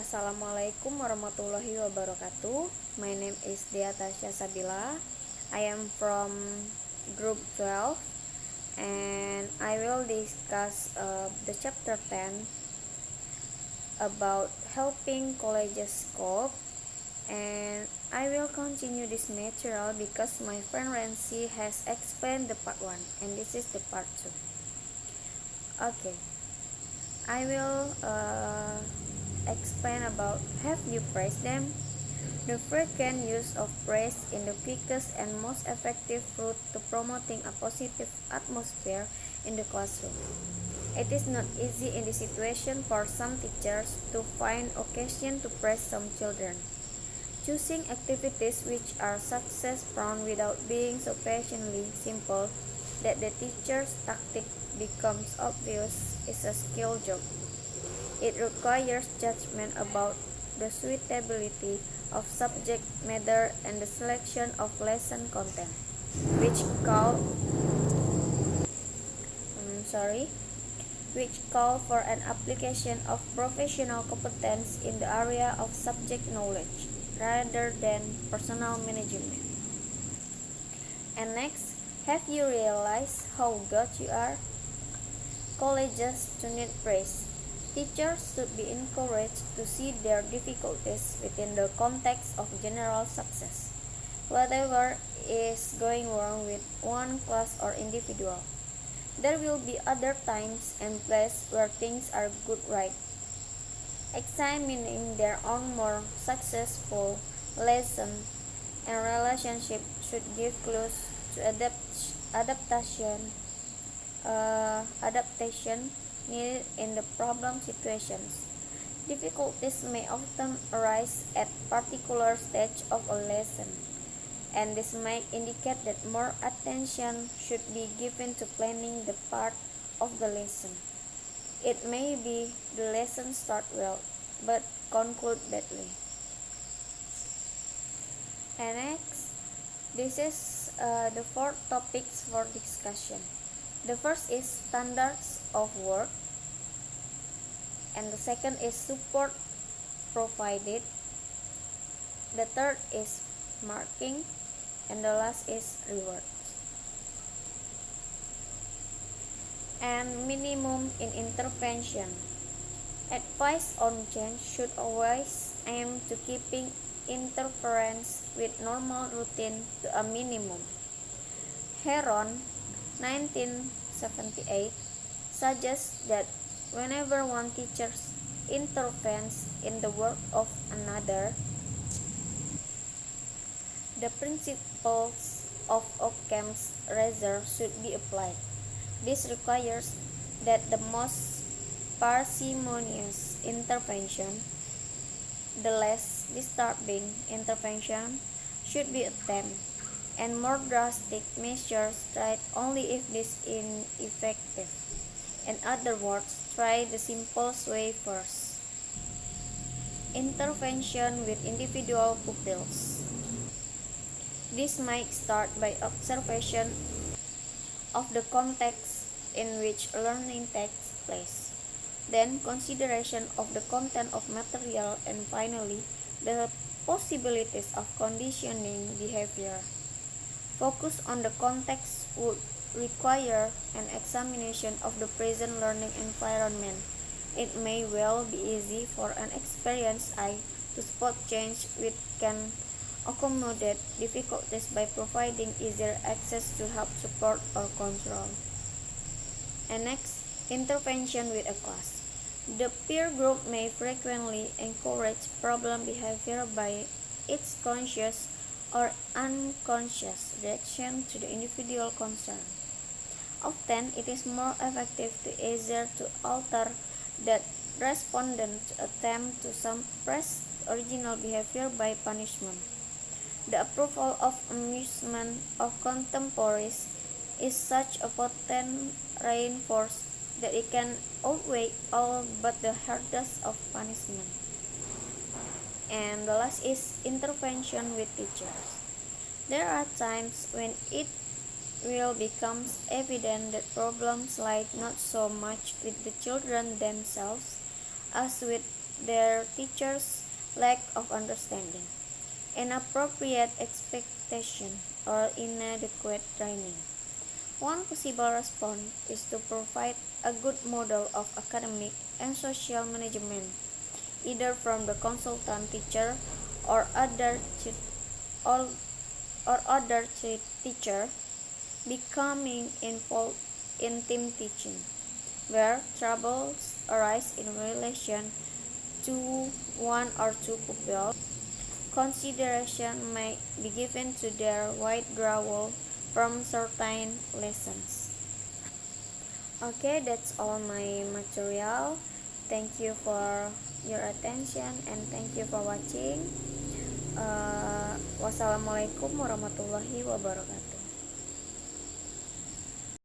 Assalamualaikum warahmatullahi wabarakatuh. My name is Dea Tasya Sabila. I am from Group 12 and I will discuss the chapter 10 about helping colleges cope, and I will continue this material because my friend Renzi has explained the part 1 and this is the part 2. Okay, I will explain about have you praised them? The frequent use of praise is the quickest and most effective route to promoting a positive atmosphere in the classroom. It is not easy in this situation for some teachers to find occasion to praise some children. Choosing activities which are success-prone without being so patiently simple that the teacher's tactic becomes obvious is a skill job. It requires judgment about the suitability of subject matter and the selection of lesson content, which call for an application of professional competence in the area of subject knowledge rather than personal management. And next, have you realized how good you are? Colleges do need praise. Teachers should be encouraged to see their difficulties within the context of general success, whatever is going wrong with one class or individual. There will be other times and places where things are good, right? Examining their own more successful lesson and relationship should give clues to adaptation needed in the problem situations. Difficulties may often arise at particular stage of a lesson, and this might indicate that more attention should be given to planning the part of the lesson. It may be the lesson start well, but conclude badly. And next, this is the 4 topics for discussion. The first is standards of work, and the second is support provided. The third is marking, and the last is reward. And minimum in intervention. Advice on change should always aim to keeping interference with normal routine to a minimum. Heron, 1978, suggests that whenever one teacher intervenes in the work of another, the principles of Occam's razor should be applied. This requires that the most parsimonious intervention, the less disturbing intervention, should be attempted, and more drastic measures tried only if this is ineffective. In other words, try the simplest way first. Intervention with individual pupils. This might start by observation of the context in which learning takes place, then consideration of the content of material, and finally, the possibilities of conditioning behavior. Focus on the context would require an examination of the present learning environment. It may well be easy for an experienced eye to spot change which can accommodate difficulties by providing easier access to help, support, or control. And next, intervention with a class. The peer group may frequently encourage problem behavior by its conscious or unconscious reaction to the individual concerned. Often, it is more effective to either to alter that respondent's attempt to suppress original behavior by punishment. The approval of amusement of contemporaries is such a potent reinforce that it can outweigh all but the hardest of punishment. And the last is intervention with teachers. There are times when it will become evident that problems lie not so much with the children themselves as with their teachers' lack of understanding, inappropriate expectation, or inadequate training. One possible response is to provide a good model of academic and social management, either from the consultant teacher or or, other teacher, becoming involved in team teaching, where troubles arise in relation to one or two pupils. Consideration may be given to their withdrawal from certain lessons. Okay, that's all my material. Thank you for your attention and thank you for watching. Wassalamualaikum warahmatullahi wabarakatuh.